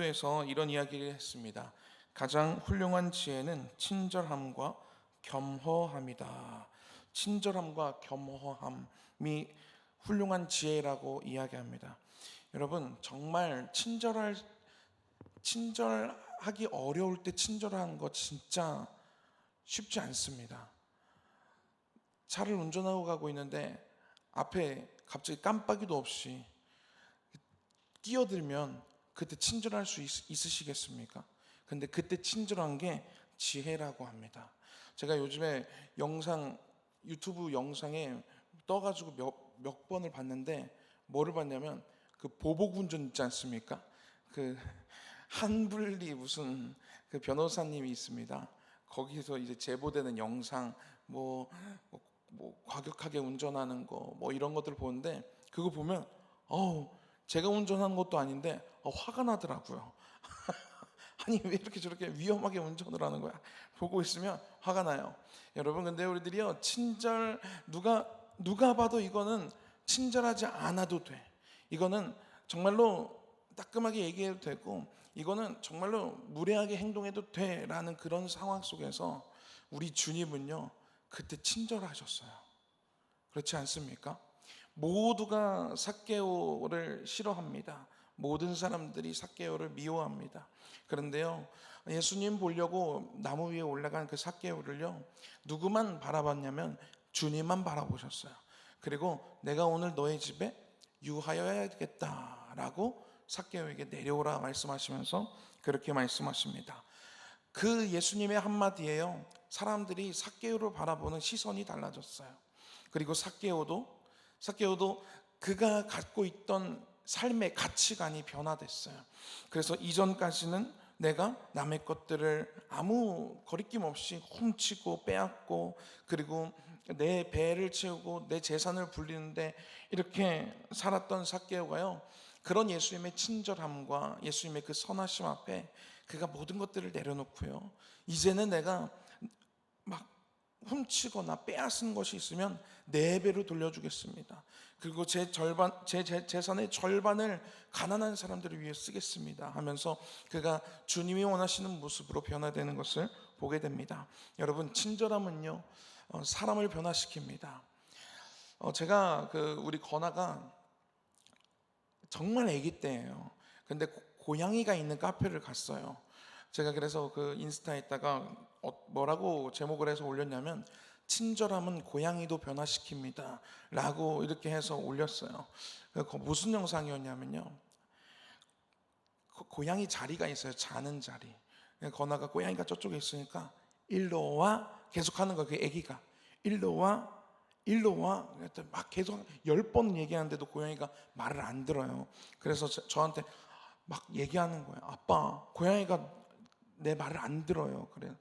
에서 이런 이야기를 했습니다. 가장 훌륭한 지혜는 친절함과 겸허함이다. 친절함과 겸허함이 훌륭한 지혜라고 이야기합니다. 여러분, 정말 친절하기 어려울 때 친절한 거 진짜 쉽지 않습니다. 차를 운전하고 가고 있는데 앞에 갑자기 깜빡이도 없이 끼어들면 그때 친절할 수 있으시겠습니까? 근데 그때 친절한 게 지혜라고 합니다. 제가 요즘에 유튜브 영상에 떠가지고 몇 번을 봤는데, 뭐를 봤냐면 그 보복운전 있지 않습니까? 그 한블리 무슨 그 변호사님이 있습니다. 거기서 이제 제보되는 영상, 과격하게 운전하는 거, 이런 것들 보는데, 그거 보면 제가 운전하는 것도 아닌데 화가 나더라고요. 아니, 왜 이렇게 저렇게 위험하게 운전을 하는 거야? 보고 있으면 화가 나요. 여러분, 근데 우리들이요, 누가 봐도 이거는 친절하지 않아도 돼. 이거는 정말로 따끔하게 얘기해도 되고, 이거는 정말로 무례하게 행동해도 돼라는 그런 상황 속에서 우리 주님은요, 그때 친절하셨어요. 그렇지 않습니까? 모두가 삭개오를 싫어합니다. 모든 사람들이 삭개오를 미워합니다. 그런데요, 예수님 보려고 나무 위에 올라간 그 삭개오를요, 누구만 바라봤냐면 주님만 바라보셨어요. 그리고 내가 오늘 너의 집에 유하여야겠다라고 삭개오에게 내려오라 말씀하시면서 그렇게 말씀하십니다. 그 예수님의 한마디에요, 사람들이 삭개오를 바라보는 시선이 달라졌어요. 그리고 삭개오도 그가 갖고 있던 삶의 가치관이 변화됐어요. 그래서 이전까지는 내가 남의 것들을 아무 거리낌 없이 훔치고 빼앗고, 그리고 내 배를 채우고 내 재산을 불리는데 이렇게 살았던 삭개오가요, 그런 예수님의 친절함과 예수님의 그 선하심 앞에 그가 모든 것들을 내려놓고요, 이제는 내가 막 훔치거나 빼앗은 것이 있으면 4배로 돌려주겠습니다. 그리고 제 재산의 절반을 가난한 사람들을 위해 쓰겠습니다 하면서 그가 주님이 원하시는 모습으로 변화되는 것을 보게 됩니다. 여러분, 친절함은요, 사람을 변화시킵니다. 제가 우리 건아가 정말 아기 때예요. 근데 고양이가 있는 카페를 갔어요. 제가 그래서 그 인스타에다가 뭐라고 제목을 해서 올렸냐면, 친절함은 고양이도 변화시킵니다 라고 이렇게 해서 올렸어요. 무슨 영상이었냐면요, 고양이 자리가 있어요. 자는 자리. 건아가 고양이가 저쪽에 있으니까 일로 와 계속 하는 거예요. 그 애기가 일로 와 일로 와. 막 계속 10번 얘기하는데도 고양이가 말을 안 들어요. 그래서 저한테 막 얘기하는 거예요. 아빠, 고양이가 내 말을 안 들어요. 그래.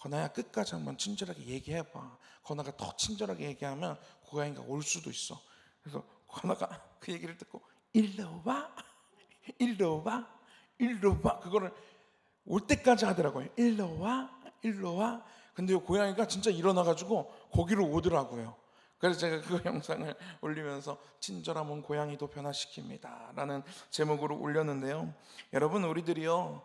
건아야, 끝까지 한번 친절하게 얘기해봐. 건아가 더 친절하게 얘기하면 고양이가 올 수도 있어. 그래서 건아가 그 얘기를 듣고 일로 와 일로 와 일로 와, 그거를 올 때까지 하더라고요. 일로 와 일로 와. 근데 고양이가 진짜 일어나가지고 거기로 오더라고요. 그래서 제가 그 영상을 올리면서 친절함은 고양이도 변화시킵니다 라는 제목으로 올렸는데요, 여러분, 우리들이요,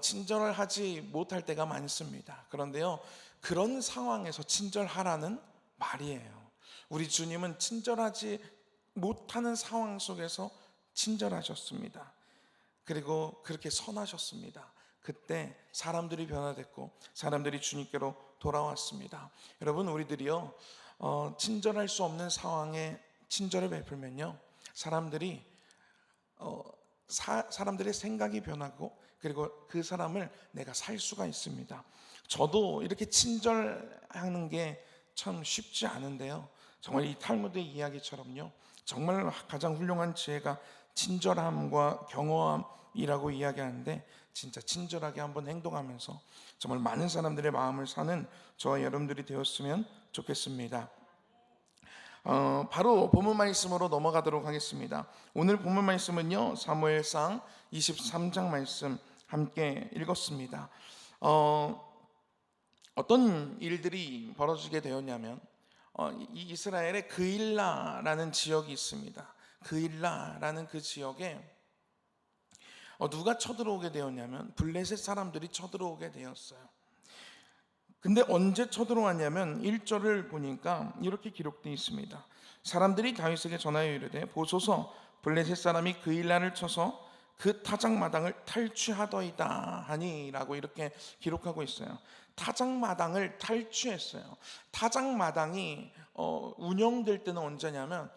친절을 하지 못할 때가 많습니다. 그런데요, 그런 상황에서 친절하라는 말이에요. 우리 주님은 친절하지 못하는 상황 속에서 친절하셨습니다. 그리고 그렇게 선하셨습니다. 그때 사람들이 변화됐고 사람들이 주님께로 돌아왔습니다. 여러분, 우리들이요, 친절할 수 없는 상황에 친절을 베풀면요, 사람들의 생각이 변하고, 그리고 그 사람을 내가 살 수가 있습니다. 저도 이렇게 친절하는 게 참 쉽지 않은데요, 정말 이 탈무드의 이야기처럼요, 정말 가장 훌륭한 지혜가 친절함과 경허함이라고 이야기하는데, 진짜 친절하게 한번 행동하면서 정말 많은 사람들의 마음을 사는 저와 여러분들이 되었으면 좋겠습니다. 바로 본문 말씀으로 넘어가도록 하겠습니다. 오늘 본문 말씀은요, 사무엘상 23장 말씀 함께 읽었습니다. 어떤 일들이 벌어지게 되었냐면, 이 이스라엘에 그일라라는 지역이 있습니다. 그일라라는 그 지역에 누가 쳐들어오게 되었냐면 블레셋 사람들이 쳐들어오게 되었어요. 근데 언제 쳐들어왔냐면 1절을 보니까 이렇게 기록되어 있습니다. 사람들이 다윗에게 전하여 이르되 보소서 블레셋 사람이 그일라를 쳐서 그 타작마당을 탈취하더이다 하니라고 이렇게 기록하고 있어요. 타작마당을 탈취했어요. 타작마당이 운영될 때는 언제냐면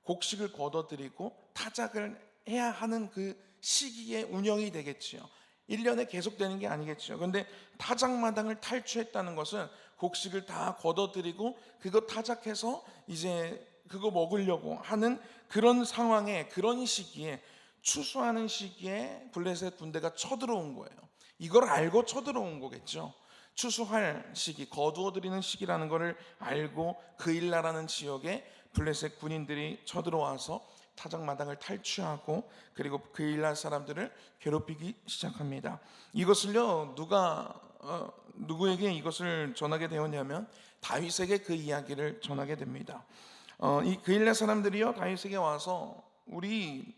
곡식을 걷어들이고 타작을 해야 하는 그 시기에 운영이 되겠지요. 1년에 계속되는 게 아니겠죠. 그런데 타작마당을 탈취했다는 것은 곡식을 다 걷어들이고 그거 타작해서 이제 그거 먹으려고 하는 그런 상황에, 그런 시기에, 추수하는 시기에 블레셋 군대가 쳐들어온 거예요. 이걸 알고 쳐들어온 거겠죠. 추수할 시기, 거두어들이는 시기라는 것을 알고 그일라라는 지역에 블레셋 군인들이 쳐들어와서 타작마당을 탈취하고 그리고 그일라 사람들을 괴롭히기 시작합니다. 이것을요, 누구에게 이것을 전하게 되었냐면 다윗에게 그 이야기를 전하게 됩니다. 이 그일라 사람들이요, 다윗에게 와서 우리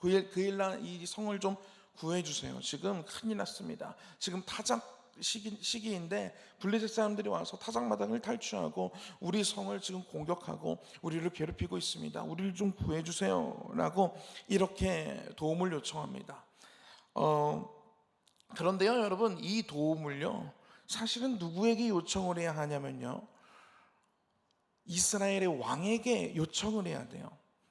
그일라 이 성을 좀 구해주세요. 지금 큰일 났습니다. 지금 타작 시기인데 블레셋 사람들이 와서 타작마당을 탈취하고 우리 성을 지금 공격하고 우리를 괴롭히고 있습니다. 우리를 좀 구해주세요 라고 이렇게 도움을 요청합니다. 그런데요 여러분, 이 도움을요 사실은 누구에게 요청을 해야 하냐면요, 이스라엘의 왕에게 요청을 해야 돼요.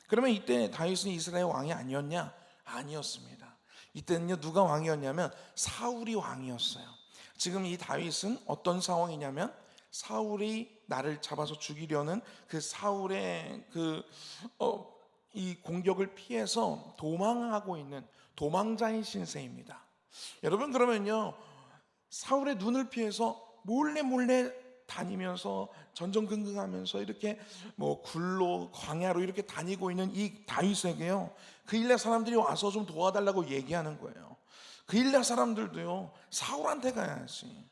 그러면 이때 다윗은 이스라엘 왕이 아니었냐? 아니었습니다. 이때는요 누가 왕이었냐면 사울이 왕이었어요. 지금 이 다윗은 어떤 상황이냐면 사울이 나를 잡아서 죽이려는 그 사울의 이 공격을 피해서 도망하고 있는 도망자의 신세입니다. 여러분, 그러면요 사울의 눈을 피해서 몰래 다니면서 전전긍긍하면서 이렇게 굴로 광야로 이렇게 다니고 있는 이 다윗에게요 그일라 사람들이 와서 좀 도와달라고 얘기하는 거예요. 그일라 사람들도요 사울한테 가야지,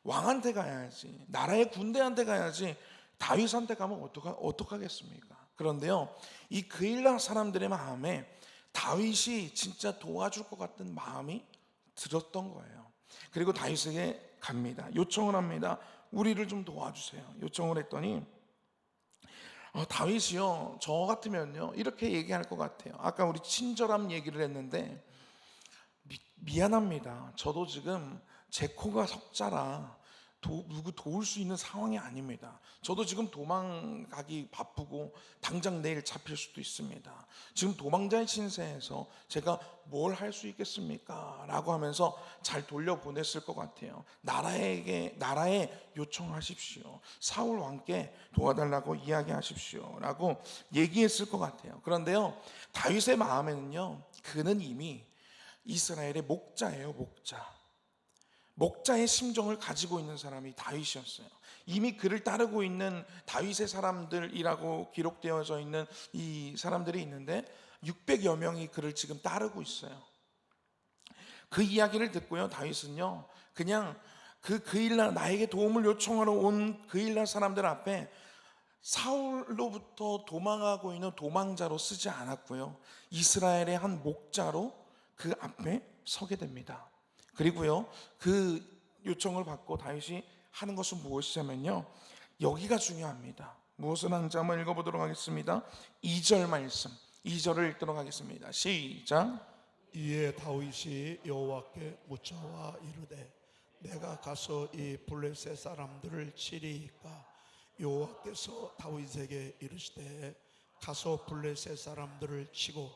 왕한테 가야지, 나라의 군대한테 가야지 다윗한테 가면 어떡하겠습니까? 그런데요 이 그일라 사람들의 마음에 다윗이 진짜 도와줄 것 같은 마음이 들었던 거예요. 그리고 다윗에게 갑니다. 요청을 합니다. 우리를 좀 도와주세요. 요청을 했더니 다윗이요 저 같으면요 이렇게 얘기할 것 같아요. 아까 우리 친절함 얘기를 했는데 미안합니다. 저도 지금 제 코가 석자라 누구 도울 수 있는 상황이 아닙니다. 저도 지금 도망가기 바쁘고 당장 내일 잡힐 수도 있습니다. 지금 도망자의 신세에서 제가 뭘 할 수 있겠습니까? 라고 하면서 잘 돌려보냈을 것 같아요. 나라에 요청하십시오. 사울 왕께 도와달라고 이야기하십시오 라고 얘기했을 것 같아요. 그런데요 다윗의 마음에는요 그는 이미 이스라엘의 목자예요. 목자의 심정을 가지고 있는 사람이 다윗이었어요. 이미 그를 따르고 있는 다윗의 사람들이라고 기록되어져 있는 이 사람들이 있는데 600여 명이 그를 지금 따르고 있어요. 그 이야기를 듣고요 다윗은요 그냥 그일라 나에게 도움을 요청하러 온 그일라 사람들 앞에 사울로부터 도망하고 있는 도망자로 쓰지 않았고요 이스라엘의 한 목자로 그 앞에 서게 됩니다. 그리고요 그 요청을 받고 다윗이 하는 것은 무엇이냐면요 여기가 중요합니다. 무엇을 하는지 한번 읽어보도록 하겠습니다. 2절 말씀, 2절을 읽도록 하겠습니다. 시작. 이에 다윗이 여호와께 묻자와 이르되 내가 가서 이 블레셋 사람들을 치리이까? 여호와께서 다윗에게 이르시되 가서 블레셋 사람들을 치고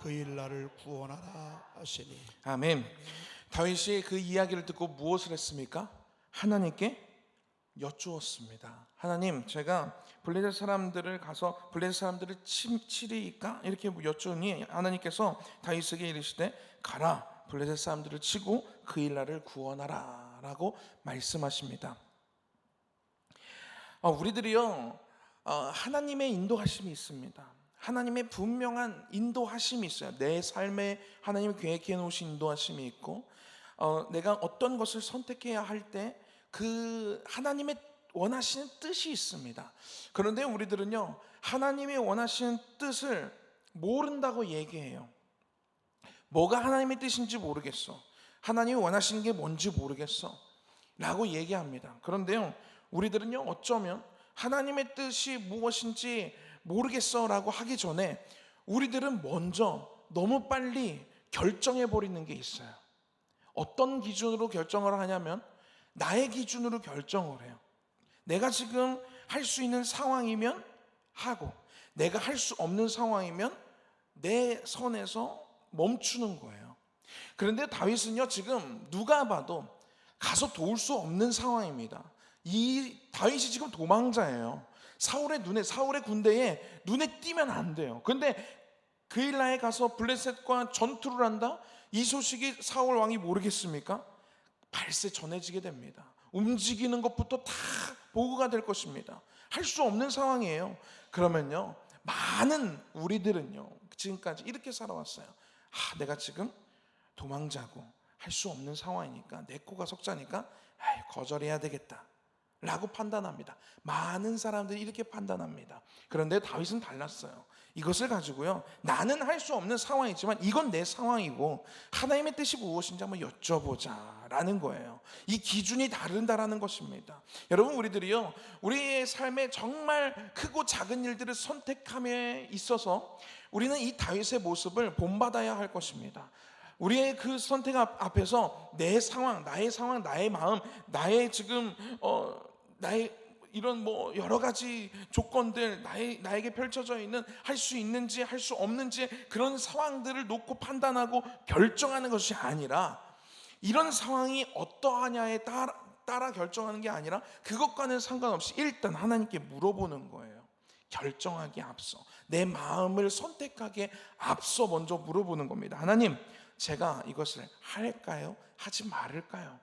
그일라를 구원하라 하시니. 아멘. 다윗이 그 이야기를 듣고 무엇을 했습니까? 하나님께 여쭈었습니다. 하나님, 제가 블레셋 사람들을 가서 블레셋 사람들을 치리이까? 이렇게 여쭈니 하나님께서 다윗에게 이르시되 가라, 블레셋 사람들을 치고 그일라를 구원하라 라고 말씀하십니다. 우리들이요 하나님의 인도하심이 있습니다. 하나님의 분명한 인도하심이 있어요. 내 삶에 하나님이 계획해 놓으신 인도하심이 있고 내가 어떤 것을 선택해야 할 때 그 하나님의 원하시는 뜻이 있습니다. 그런데 우리들은요 하나님이 원하시는 뜻을 모른다고 얘기해요. 뭐가 하나님의 뜻인지 모르겠어. 하나님이 원하시는 게 뭔지 모르겠어 라고 얘기합니다. 그런데요, 우리들은요, 어쩌면 하나님의 뜻이 무엇인지 모르겠어 라고 하기 전에 우리들은 먼저 너무 빨리 결정해 버리는 게 있어요. 어떤 기준으로 결정을 하냐면 나의 기준으로 결정을 해요. 내가 지금 할 수 있는 상황이면 하고, 내가 할 수 없는 상황이면 내 선에서 멈추는 거예요. 그런데 다윗은요, 지금 누가 봐도 가서 도울 수 없는 상황입니다. 이 다윗이 지금 도망자예요. 사울의 군대에 눈에 띄면 안 돼요. 근데 그일라에 가서 블레셋과 전투를 한다? 이 소식이 사울 왕이 모르겠습니까? 발세 전해지게 됩니다. 움직이는 것부터 다 보고가 될 것입니다. 할 수 없는 상황이에요. 그러면요, 많은 우리들은요, 지금까지 이렇게 살아왔어요. 내가 지금 도망자고 할 수 없는 상황이니까, 내 코가 석자니까 거절해야 되겠다 라고 판단합니다. 많은 사람들이 이렇게 판단합니다. 그런데 다윗은 달랐어요. 이것을 가지고요, 나는 할 수 없는 상황이지만 이건 내 상황이고 하나님의 뜻이 무엇인지 한번 여쭤보자 라는 거예요. 이 기준이 다른다라는 것입니다. 여러분, 우리들이요, 우리의 삶에 정말 크고 작은 일들을 선택함에 있어서 우리는 이 다윗의 모습을 본받아야 할 것입니다. 우리의 그 선택 앞에서 내 상황, 나의 마음, 나의 지금 나의 이런 여러 가지 조건들, 나에게 펼쳐져 있는 할 수 있는지 할 수 없는지 그런 상황들을 놓고 판단하고 결정하는 것이 아니라, 이런 상황이 어떠하냐에 따라 결정하는 게 아니라 그것과는 상관없이 일단 하나님께 물어보는 거예요. 결정하기에 앞서, 내 마음을 선택하기에 앞서 먼저 물어보는 겁니다. 하나님, 제가 이것을 할까요? 하지 말을까요?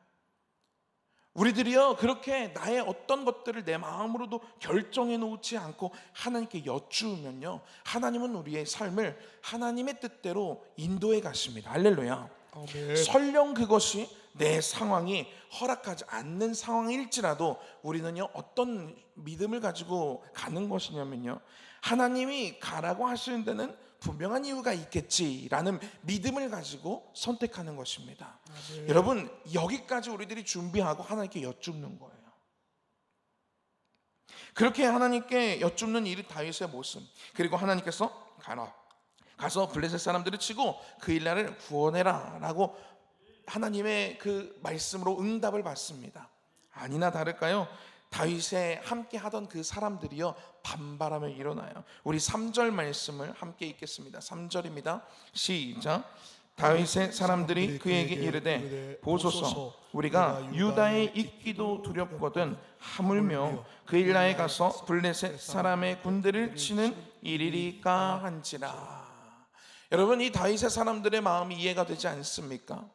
우리들이요, 그렇게 나의 어떤 것들을 내 마음으로도 결정해 놓지 않고 하나님께 여쭈면요, 하나님은 우리의 삶을 하나님의 뜻대로 인도해 가십니다. 할렐루야. 아멘. 설령 그것이 내 상황이 허락하지 않는 상황일지라도 우리는요, 어떤 믿음을 가지고 가는 것이냐면요, 하나님이 가라고 하시는 데는 분명한 이유가 있겠지라는 믿음을 가지고 선택하는 것입니다. 아멘. 여러분, 여기까지 우리들이 준비하고 하나님께 여쭙는 거예요. 그렇게 하나님께 여쭙는 이 다윗의 모습, 그리고 하나님께서 가서 블레셋 사람들을 치고 그일라를 구원해라 라고 하나님의 그 말씀으로 응답을 받습니다. 아니나 다를까요, 다윗에 함께 하던 그 사람들이요, 반발하며 일어나요. 우리 3절 말씀을 함께 읽겠습니다. 3절입니다. 시작. 다윗의 사람들이 그에게 이르되 보소서, 우리가 유다에 있기도 두렵거든 하물며 그일라에 가서 블레셋 사람의 군대를 치는 일이리까 한지라. 여러분, 이 다윗의 사람들의 마음이 이해가 되지 않습니까?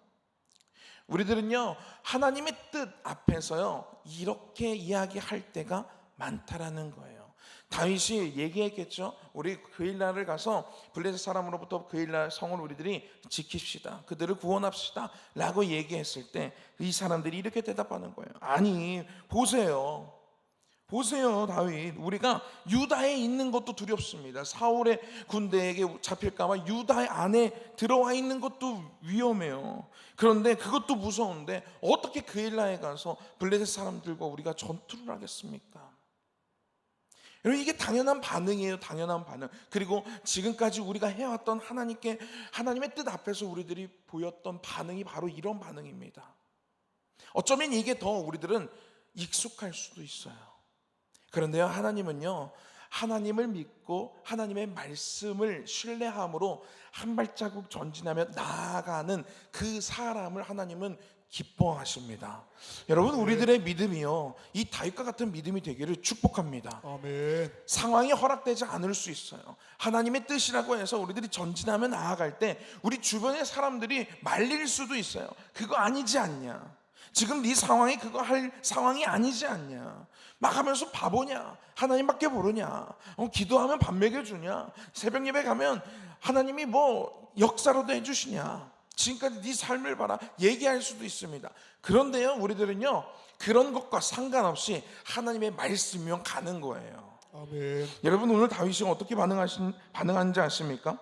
우리들은요, 하나님의 뜻 앞에서요, 이렇게 이야기할 때가 많다라는 거예요. 다윗이 얘기했겠죠. 우리 그일라를 가서 블레셋 사람으로부터 그일라 성을 우리들이 지킵시다, 그들을 구원합시다 라고 얘기했을 때 이 사람들이 이렇게 대답하는 거예요. 아니, 보세요, 다윗, 우리가 유다에 있는 것도 두렵습니다. 사울의 군대에게 잡힐까봐 유다 안에 들어와 있는 것도 위험해요. 그런데 그것도 무서운데 어떻게 그일라에 가서 블레셋 사람들과 우리가 전투를 하겠습니까? 여러분, 이게 당연한 반응이에요. 당연한 반응. 그리고 지금까지 우리가 해왔던 하나님의 뜻 앞에서 우리들이 보였던 반응이 바로 이런 반응입니다. 어쩌면 이게 더 우리들은 익숙할 수도 있어요. 그런데요, 하나님은요, 하나님을 믿고 하나님의 말씀을 신뢰함으로 한 발자국 전진하며 나아가는 그 사람을 하나님은 기뻐하십니다. 여러분, 우리들의 믿음이요, 이 다윗과 같은 믿음이 되기를 축복합니다. 아멘. 상황이 허락되지 않을 수 있어요. 하나님의 뜻이라고 해서 우리들이 전진하며 나아갈 때 우리 주변의 사람들이 말릴 수도 있어요. 그거 아니지 않냐, 지금 네 상황이 그거 할 상황이 아니지 않냐, 막 하면서 바보냐, 하나님밖에 모르냐, 기도하면 밥 먹여주냐, 새벽 예배 가면 하나님이 역사로도 해주시냐, 지금까지 네 삶을 봐라 얘기할 수도 있습니다. 그런데요, 우리들은요, 그런 것과 상관없이 하나님의 말씀이면 가는 거예요. 아멘. 여러분, 오늘 다윗이 어떻게 반응하는지 아십니까?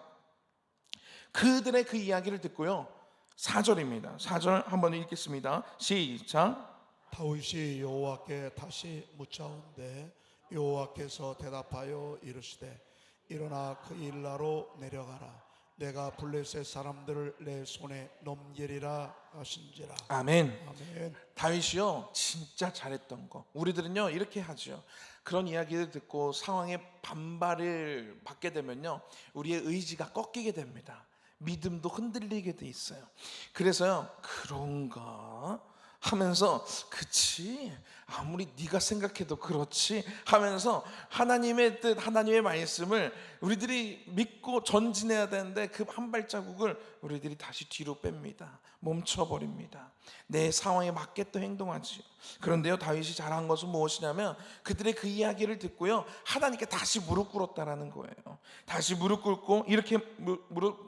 그들의 그 이야기를 듣고요. 4절입니다. 4절 한번 읽겠습니다. 시작. 다윗이 여호와께 다시 묻자온데 여호와께서 대답하여 이르시되 일어나 그 일나로 내려가라. 내가 블레셋 사람들을 내 손에 넘기리라 하신지라. 아멘. 아멘. 다윗이요 진짜 잘했던 거. 우리들은요 이렇게 하죠. 그런 이야기를 듣고 상황에 반발을 받게 되면요 우리의 의지가 꺾이게 됩니다. 믿음도 흔들리게 돼 있어요. 그래서요 그런가 하면서 그치 아무리 네가 생각해도 그렇지 하면서 하나님의 뜻 하나님의 말씀을 우리들이 믿고 전진해야 되는데 그 한 발자국을 우리들이 다시 뒤로 뺍니다. 멈춰버립니다. 내 상황에 맞게 또 행동하지요. 그런데요 다윗이 잘한 것은 무엇이냐면 그들의 그 이야기를 듣고요 하나님께 다시 무릎 꿇었다라는 거예요. 다시 무릎 꿇고 이렇게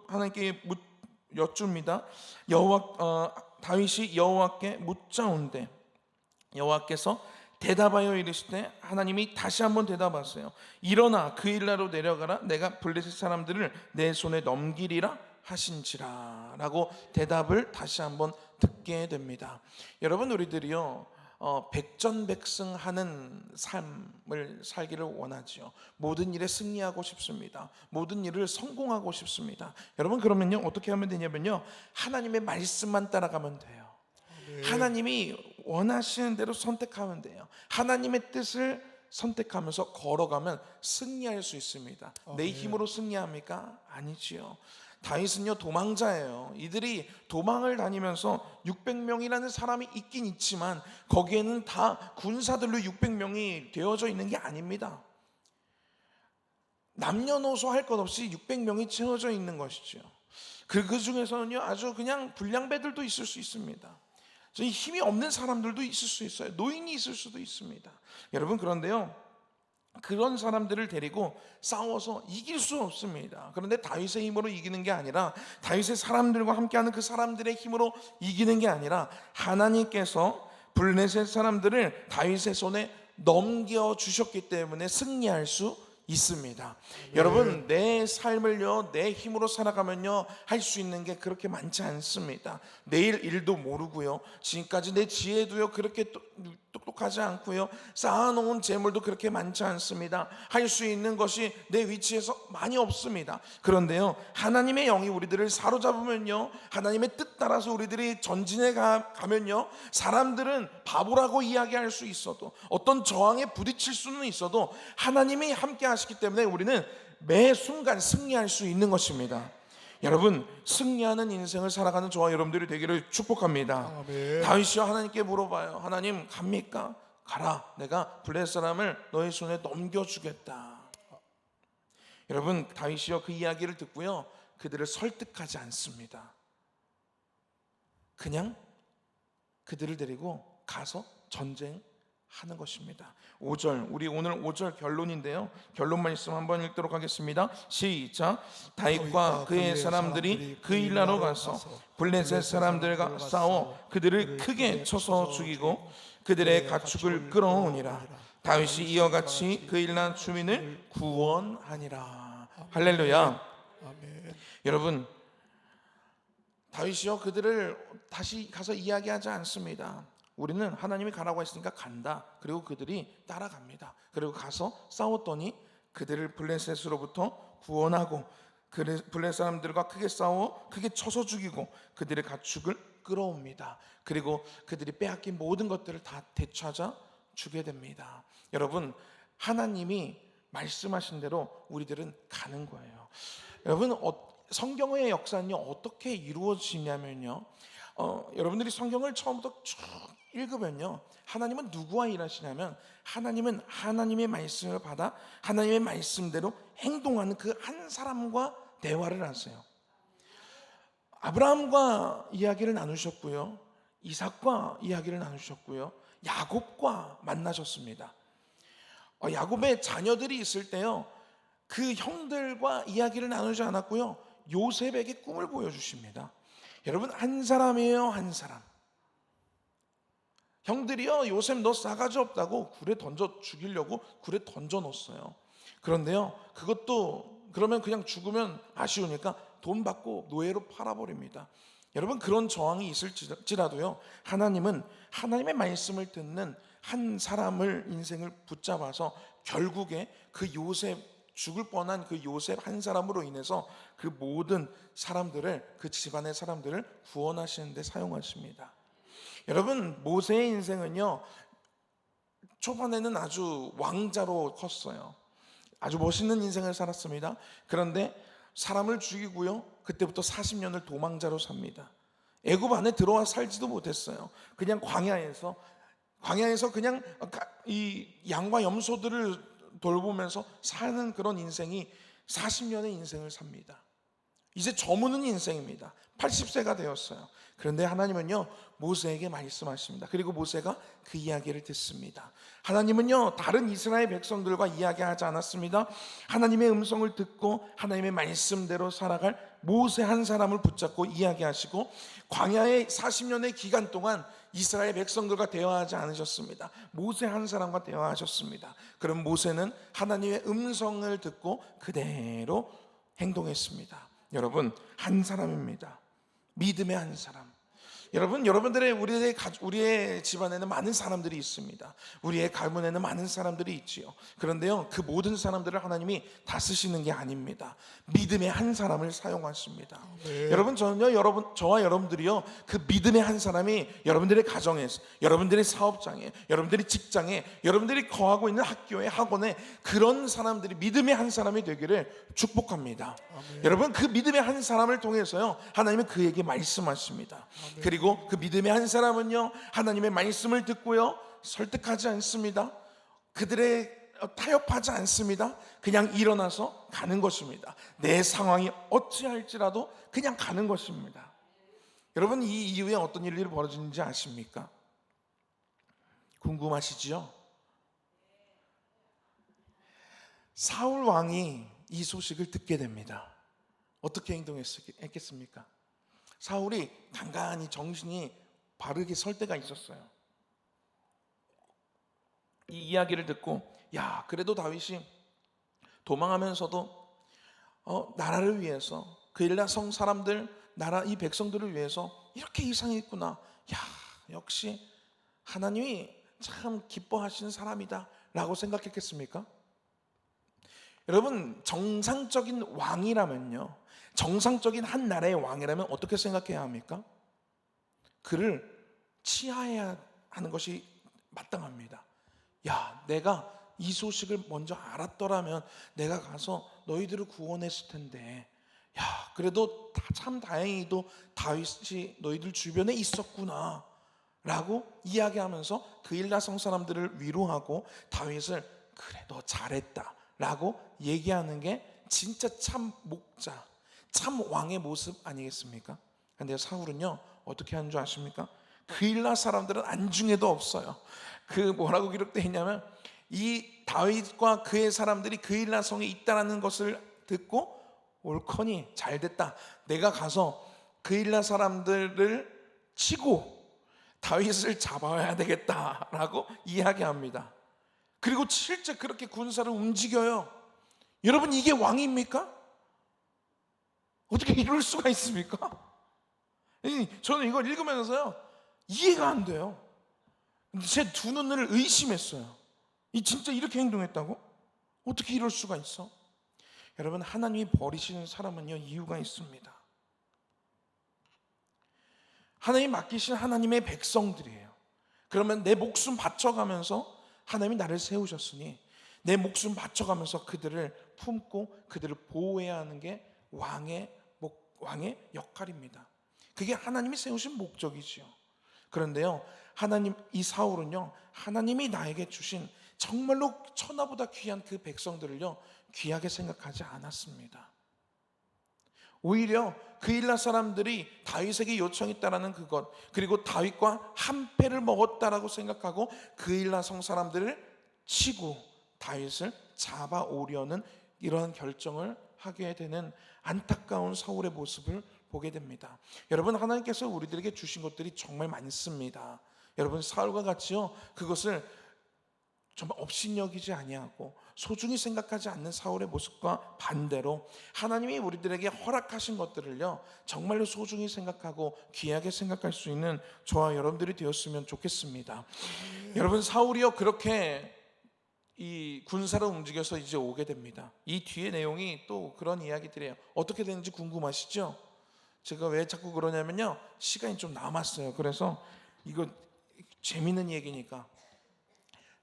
하나님께 여쭙니다. 다윗이 여호와께 묻자온데 여호와께서 대답하여 이르시되 하나님이 다시 한번 대답하세요. 일어나 그 일나로 내려가라. 내가 블레셋 사람들을 내 손에 넘기리라 하신지라 라고 대답을 다시 한번 듣게 됩니다. 여러분 우리들이요 백전백승하는 삶을 살기를 원하지요. 모든 일에 승리하고 싶습니다. 모든 일을 성공하고 싶습니다. 여러분 그러면요 어떻게 하면 되냐면요 하나님의 말씀만 따라가면 돼요. 하나님이 원하시는 대로 선택하면 돼요. 하나님의 뜻을 선택하면서 걸어가면 승리할 수 있습니다. 내 힘으로 승리합니까? 아니지요. 다윗은요 도망자예요. 이들이 도망을 다니면서 600명이라는 사람이 있긴 있지만 거기에는 다 군사들로 600명이 되어져 있는 게 아닙니다. 남녀노소 할 것 없이 600명이 채워져 있는 것이죠. 그 중에서는요 아주 그냥 불량배들도 있을 수 있습니다. 힘이 없는 사람들도 있을 수 있어요. 노인이 있을 수도 있습니다. 여러분 그런데요 그런 사람들을 데리고 싸워서 이길 수 없습니다. 그런데 다윗의 힘으로 이기는 게 아니라 다윗의 사람들과 함께하는 그 사람들의 힘으로 이기는 게 아니라 하나님께서 블레셋 사람들을 다윗의 손에 넘겨주셨기 때문에 승리할 수 있습니다. 여러분 내 삶을요 내 힘으로 살아가면요 할 수 있는 게 그렇게 많지 않습니다. 내일 일도 모르고요 지금까지 내 지혜도요 그렇게 똑똑하지 않고요 쌓아놓은 재물도 그렇게 많지 않습니다. 할 수 있는 것이 내 위치에서 많이 없습니다. 그런데요 하나님의 영이 우리들을 사로잡으면요 하나님의 뜻 따라서 우리들이 전진해 가면요 사람들은 바보라고 이야기할 수 있어도 어떤 저항에 부딪힐 수는 있어도 하나님이 함께 하시기 때문에 우리는 매 순간 승리할 수 있는 것입니다. 여러분 승리하는 인생을 살아가는 저와 여러분들이 되기를 축복합니다. 아멘. 다윗이 하나님께 물어봐요. 하나님 갑니까? 가라. 내가 블레셋 사람을 너의 손에 넘겨주겠다. 여러분 다윗이요 그 이야기를 듣고요 그들을 설득하지 않습니다. 그냥 그들을 데리고 가서 전쟁하는 것입니다. 5절 우리 오늘 5절 결론인데요 결론 말씀 한번 읽도록 하겠습니다. 시작. 다윗과 그의 사람들이 그 일나로 가서 블레셋 사람들과 싸워 그들을 크게 쳐서 죽이고 그들의 가축을 끌어오니라. 다윗이 이와 같이 그 일난 주민을 구원하니라. 할렐루야. 아멘. 여러분 다윗이요 그들을 다시 가서 이야기하지 않습니다. 우리는 하나님이 가라고 했으니까 간다. 그리고 그들이 따라갑니다. 그리고 가서 싸웠더니 그들을 블레셋으로부터 구원하고 블레셋 사람들과 크게 싸워 크게 쳐서 죽이고 그들의 가축을 끌어옵니다. 그리고 그들이 빼앗긴 모든 것들을 다 되찾아 주게 됩니다. 여러분 하나님이 말씀하신 대로 우리들은 가는 거예요. 여러분 성경의 역사는요 어떻게 이루어지냐면요 여러분들이 성경을 처음부터 쭉 읽으면요 하나님은 누구와 일하시냐면 하나님은 하나님의 말씀을 받아 하나님의 말씀대로 행동하는 그 한 사람과 대화를 하세요. 아브라함과 이야기를 나누셨고요 이삭과 이야기를 나누셨고요 야곱과 만나셨습니다. 야곱의 자녀들이 있을 때요 그 형들과 이야기를 나누지 않았고요 요셉에게 꿈을 보여주십니다. 여러분 한 사람이에요. 한 사람. 형들이요 요셉 너 싸가지 없다고 굴에 던져 죽이려고 굴에 던져 놓았어요. 그런데요 그것도 그러면 그냥 죽으면 아쉬우니까 돈 받고 노예로 팔아버립니다. 여러분, 그런 저항이 있을지라도요, 하나님은 하나님의 말씀을 듣는 한 사람을 인생을 붙잡아서 결국에 그 요셉, 죽을 뻔한 그 요셉 한 사람으로 인해서 그 모든 사람들을, 그 집안의 사람들을 구원하시는 데 사용하십니다. 여러분, 모세의 인생은요, 초반에는 아주 왕자로 컸어요. 아주 멋있는 인생을 살았습니다. 그런데 사람을 죽이고요, 그때부터 40년을 도망자로 삽니다. 애굽 안에 들어와 살지도 못했어요. 그냥 광야에서 그냥 이 양과 염소들을 돌보면서 사는 그런 인생이 40년의 인생을 삽니다. 이제 저무는 인생입니다. 80세가 되었어요. 그런데 하나님은요, 모세에게 말씀하십니다. 그리고 모세가 그 이야기를 듣습니다. 하나님은요, 다른 이스라엘 백성들과 이야기하지 않았습니다. 하나님의 음성을 듣고 하나님의 말씀대로 살아갈 모세 한 사람을 붙잡고 이야기하시고, 광야의 40년의 기간 동안 이스라엘 백성들과 대화하지 않으셨습니다. 모세 한 사람과 대화하셨습니다. 그럼 모세는 하나님의 음성을 듣고 그대로 행동했습니다. 여러분, 한 사람입니다. 믿음의 한 사람. 여러분, 우리의 집안에는 많은 사람들이 있습니다. 우리의 가문에는 많은 사람들이 있지요. 그런데요, 그 모든 사람들을 하나님이 다 쓰시는 게 아닙니다. 믿음의 한 사람을 사용하십니다. 네. 여러분, 저와 여러분들이요, 그 믿음의 한 사람이 여러분들의 가정에서, 여러분들의 사업장에, 여러분들의 직장에, 여러분들이 거하고 있는 학교에, 학원에 그런 사람들이 믿음의 한 사람이 되기를 축복합니다. 아멘. 여러분, 그 믿음의 한 사람을 통해서요, 하나님은 그에게 말씀하십니다. 그리고 그 믿음의 한 사람은요, 하나님의 말씀을 듣고요, 설득하지 않습니다. 그들의 타협하지 않습니다. 그냥 일어나서 가는 것입니다. 내 상황이 어찌할지라도 그냥 가는 것입니다. 여러분, 이 이후에 어떤 일이 벌어지는지 아십니까? 궁금하시지요? 사울 왕이 이 소식을 듣게 됩니다. 어떻게 행동했겠습니까? 사울이 간간히 정신이 바르게 설 때가 있었어요. 이 이야기를 듣고, 야, 그래도 다윗이 도망하면서도 나라를 위해서, 그일라 성 사람들, 나라 이 백성들을 위해서 이렇게 희생했구나. 야, 역시 하나님이 참 기뻐하시는 사람이다 라고 생각했겠습니까? 여러분, 정상적인 왕이라면요, 정상적인 한 나라의 왕이라면 어떻게 생각해야 합니까? 그를 치하해야 하는 것이 마땅합니다. 야, 내가 이 소식을 먼저 알았더라면 내가 가서 너희들을 구원했을 텐데, 야, 그래도 참 다행히도 다윗이 너희들 주변에 있었구나 라고 이야기하면서 그일라 성 사람들을 위로하고 다윗을, 그래, 너 잘했다 라고 얘기하는 게 진짜 참 목자, 참 왕의 모습 아니겠습니까? 근데 사울은요, 어떻게 하는 줄 아십니까? 그일라 사람들은 안중에도 없어요. 그 뭐라고 기록되어 있냐면, 이 다윗과 그의 사람들이 그일라 성에 있다라는 것을 듣고, 옳거니 잘됐다, 내가 가서 그일라 사람들을 치고 다윗을 잡아야 되겠다라고 이야기합니다. 그리고 실제 그렇게 군사를 움직여요. 여러분, 이게 왕입니까? 어떻게 이럴 수가 있습니까? 저는 이걸 읽으면서요, 이해가 안 돼요. 제 두 눈을 의심했어요. 진짜 이렇게 행동했다고? 어떻게 이럴 수가 있어? 여러분, 하나님이 버리시는 사람은요, 이유가 있습니다. 하나님이 맡기신 하나님의 백성들이에요. 그러면 내 목숨 바쳐가면서 하나님이 나를 세우셨으니 내 목숨 바쳐가면서 그들을 품고 그들을 보호해야 하는 게 왕의 역할입니다. 그게 하나님이 세우신 목적이지요. 그런데요, 이 사울은요, 하나님이 나에게 주신 정말로 천하보다 귀한 그 백성들을요, 귀하게 생각하지 않았습니다. 오히려 그일라 사람들이 다윗에게 요청했다라는 그것, 그리고 다윗과 한패를 먹었다라고 생각하고 그일라 성 사람들을 치고 다윗을 잡아오려는 이러한 결정을 하게 되는 안타까운 사울의 모습을 보게 됩니다. 여러분, 하나님께서 우리들에게 주신 것들이 정말 많습니다. 여러분, 사울과 같이요, 그것을 정말 업신여기지 아니하고 소중히 생각하지 않는 사울의 모습과 반대로 하나님이 우리들에게 허락하신 것들을요 정말로 소중히 생각하고 귀하게 생각할 수 있는 저와 여러분들이 되었으면 좋겠습니다. 여러분, 사울이요 그렇게 이 군사를 움직여서 이제 오게 됩니다. 이 뒤에 내용이 또 그런 이야기들이에요. 어떻게 되는지 궁금하시죠? 제가 왜 자꾸 그러냐면요, 시간이 좀 남았어요. 그래서 이거 재밌는 얘기니까.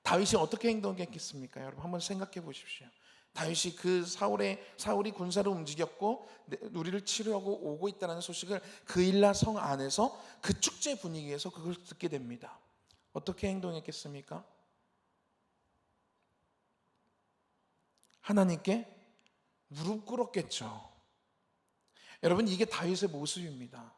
다윗이 어떻게 행동했겠습니까? 여러분 한번 생각해 보십시오. 다윗이 그 사울이 군사를 움직였고 우리를 치료하고 오고 있다는 소식을 그일라 성 안에서 그 축제 분위기에서 그걸 듣게 됩니다. 어떻게 행동했겠습니까? 하나님께 무릎 꿇었겠죠. 여러분, 이게 다윗의 모습입니다.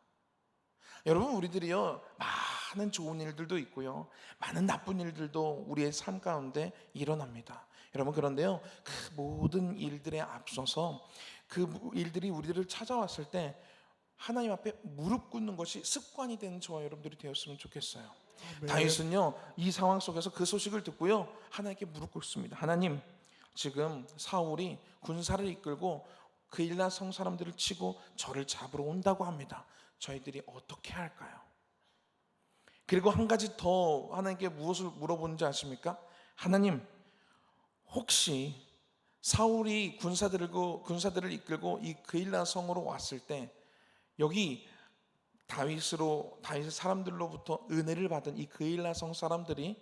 여러분, 우리들이요 많은 좋은 일들도 있고요 많은 나쁜 일들도 우리의 삶 가운데 일어납니다. 여러분, 그런데요 그 모든 일들에 앞서서 그 일들이 우리들을 찾아왔을 때 하나님 앞에 무릎 꿇는 것이 습관이 되는 저와 여러분들이 되었으면 좋겠어요. 다윗은요 이 상황 속에서 그 소식을 듣고요 하나님께 무릎 꿇습니다. 하나님, 지금 사울이 군사를 이끌고 그일라 성 사람들을 치고 저를 잡으러 온다고 합니다. 저희들이 어떻게 할까요? 그리고 한 가지 더 하나님께 무엇을 물어보는지 아십니까? 하나님, 혹시 사울이 군사들을 이끌고 이 그일라 성으로 왔을 때 여기 다윗의 사람들로부터 은혜를 받은 이 그일라 성 사람들이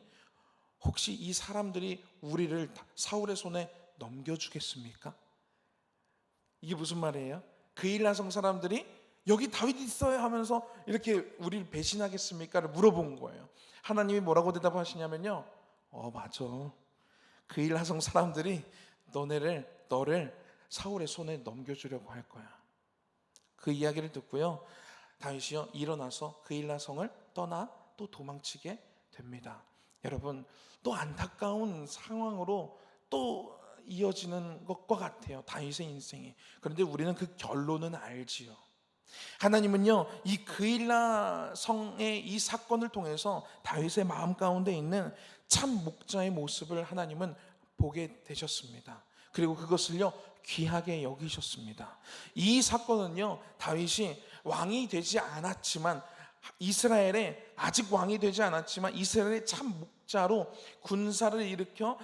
혹시 이 사람들이 우리를 사울의 손에 넘겨주겠습니까? 이게 무슨 말이에요? 그일라 성 사람들이 여기 다윗 있어요 하면서 이렇게 우리를 배신하겠습니까를 물어본 거예요. 하나님이 뭐라고 대답하시냐면요, 맞아, 그일라 성 사람들이 너를 사울의 손에 넘겨주려고 할 거야. 그 이야기를 듣고요 다윗이요 일어나서 그일라 성을 떠나 또 도망치게 됩니다. 여러분, 또 안타까운 상황으로 또 이어지는 것과 같아요 다윗의 인생이. 그런데 우리는 그 결론은 알지요. 하나님은요 이 그일라 성의 이 사건을 통해서 다윗의 마음 가운데 있는 참 목자의 모습을 하나님은 보게 되셨습니다. 그리고 그것을요 귀하게 여기셨습니다. 이 사건은요 다윗이 왕이 되지 않았지만 이스라엘에 아직 왕이 되지 않았지만 이스라엘의 참 목자로 군사를 일으켜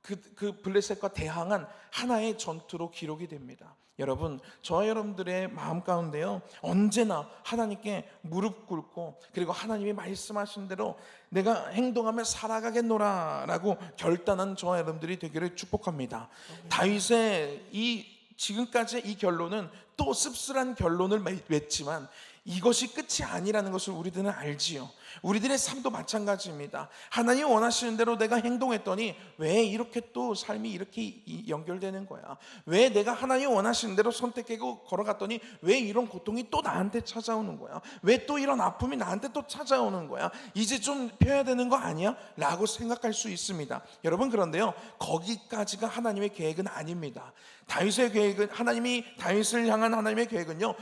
그 블레셋과 대항한 하나의 전투로 기록이 됩니다. 여러분, 저와 여러분들의 마음 가운데요 언제나 하나님께 무릎 꿇고 그리고 하나님이 말씀하신 대로 내가 행동하며 살아가겠노라 라고 결단한 저와 여러분들이 되기를 축복합니다. 다윗의 지금까지의 이 결론은 또 씁쓸한 결론을 맺지만 이것이 끝이 아니라는 것을 우리들은 알지요. 우리들의 삶도 마찬가지입니다. 하나님이 원하시는 대로 내가 행동했더니 왜 이렇게 또 삶이 이렇게 연결되는 거야? 왜 내가 하나님이 원하시는 대로 선택하고 걸어갔더니 왜 이런 고통이 또 나한테 찾아오는 거야? 왜 또 이런 아픔이 나한테 또 찾아오는 거야? 이제 좀 펴야 되는 거 아니야? 라고 생각할 수 있습니다. 여러분, 그런데요 거기까지가 하나님의 계획은 아닙니다. 다윗의 계획은, 하나님이 다윗을 향한 하나님의 계획은요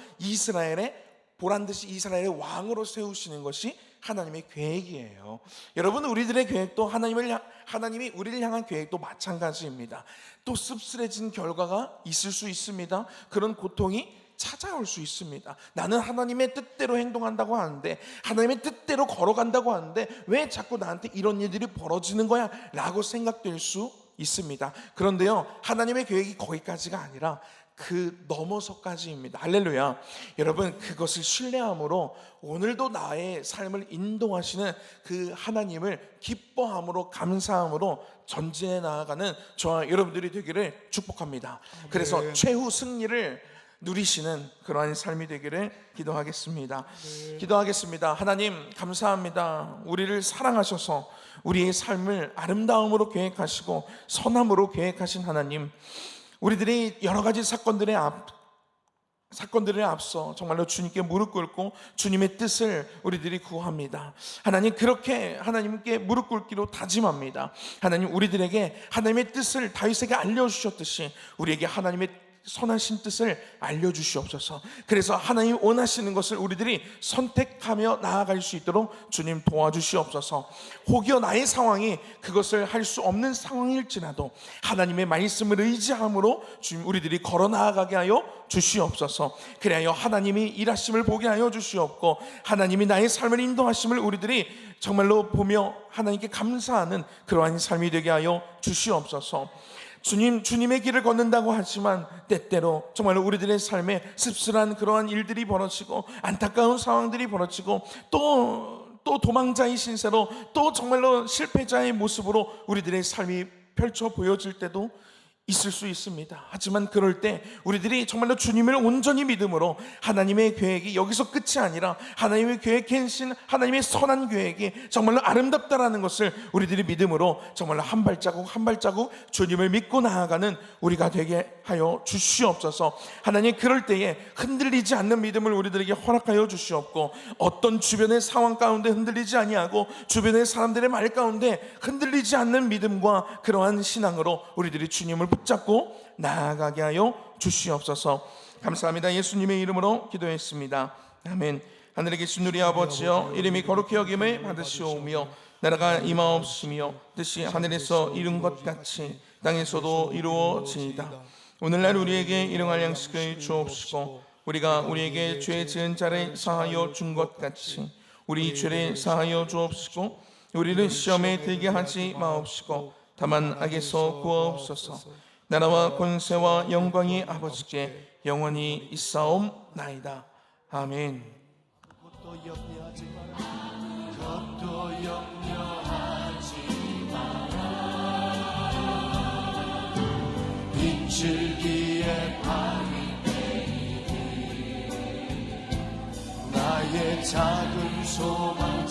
보란듯이 이스라엘의 왕으로 세우시는 것이 하나님의 계획이에요. 여러분, 우리들의 계획도 하나님이 우리를 향한 계획도 마찬가지입니다. 또 씁쓸해진 결과가 있을 수 있습니다. 그런 고통이 찾아올 수 있습니다. 나는 하나님의 뜻대로 행동한다고 하는데, 하나님의 뜻대로 걸어간다고 하는데 왜 자꾸 나한테 이런 일들이 벌어지는 거야? 라고 생각될 수 있습니다. 그런데요 하나님의 계획이 거기까지가 아니라 그 넘어서까지입니다. 할렐루야. 여러분, 그것을 신뢰함으로 오늘도 나의 삶을 인도하시는 그 하나님을 기뻐함으로, 감사함으로 전진해 나아가는 저와 여러분들이 되기를 축복합니다. 그래서 최후 승리를 누리시는 그러한 삶이 되기를 기도하겠습니다. 기도하겠습니다. 하나님, 감사합니다. 우리를 사랑하셔서 우리의 삶을 아름다움으로 계획하시고 선함으로 계획하신 하나님, 우리들이 여러 가지 사건들에 앞서 정말로 주님께 무릎 꿇고 주님의 뜻을 우리들이 구합니다. 하나님, 그렇게 하나님께 무릎 꿇기로 다짐합니다. 하나님, 우리들에게 하나님의 뜻을 다윗에게 알려주셨듯이 우리에게 하나님의 선하신 뜻을 알려주시옵소서. 그래서 하나님 원하시는 것을 우리들이 선택하며 나아갈 수 있도록 주님 도와주시옵소서. 혹여 나의 상황이 그것을 할 수 없는 상황일지라도 하나님의 말씀을 의지함으로 주님 우리들이 걸어 나아가게 하여 주시옵소서. 그래야 하나님이 일하심을 보게 하여 주시옵고 하나님이 나의 삶을 인도하심을 우리들이 정말로 보며 하나님께 감사하는 그러한 삶이 되게 하여 주시옵소서. 주님의 길을 걷는다고 하지만 때때로 정말로 우리들의 삶에 씁쓸한 그러한 일들이 벌어지고 안타까운 상황들이 벌어지고 또 도망자의 신세로 또 정말로 실패자의 모습으로 우리들의 삶이 펼쳐 보여질 때도 있을 수 있습니다. 하지만 그럴 때 우리들이 정말로 주님을 온전히 믿음으로 하나님의 계획이 여기서 끝이 아니라 하나님의 계획하신 하나님의 선한 계획이 정말로 아름답다라는 것을 우리들이 믿음으로 정말로 한 발자국 한 발자국 주님을 믿고 나아가는 우리가 되게 하여 주시옵소서. 하나님, 그럴 때에 흔들리지 않는 믿음을 우리들에게 허락하여 주시옵고 어떤 주변의 상황 가운데 흔들리지 아니하고 주변의 사람들의 말 가운데 흔들리지 않는 믿음과 그러한 신앙으로 우리들이 주님을 붙잡고 나아가게 하여 주시옵소서. 감사합니다. 예수님의 이름으로 기도했습니다. 아멘. 하늘에 계신 우리 아버지여, 이름이 거룩히 여김을 받으시오며 나라가 임하옵시며 뜻이 하늘에서 이룬 것 같이 땅에서도 이루어지이다. 오늘날 우리에게 일용할 양식을 주옵시고 우리가 우리에게 죄 지은 자를 사하여 준 것 같이 우리 죄를 사하여 주옵시고 우리를 시험에 들게 하지 마옵시고 다만 악에서 구하옵소서. 나라와 권세와 영광이 아버지께 영원히 있사옵나이다. 아멘. 그것도 염려하지 마라. 빗줄기에 밤이 내리니 나의 작은 소망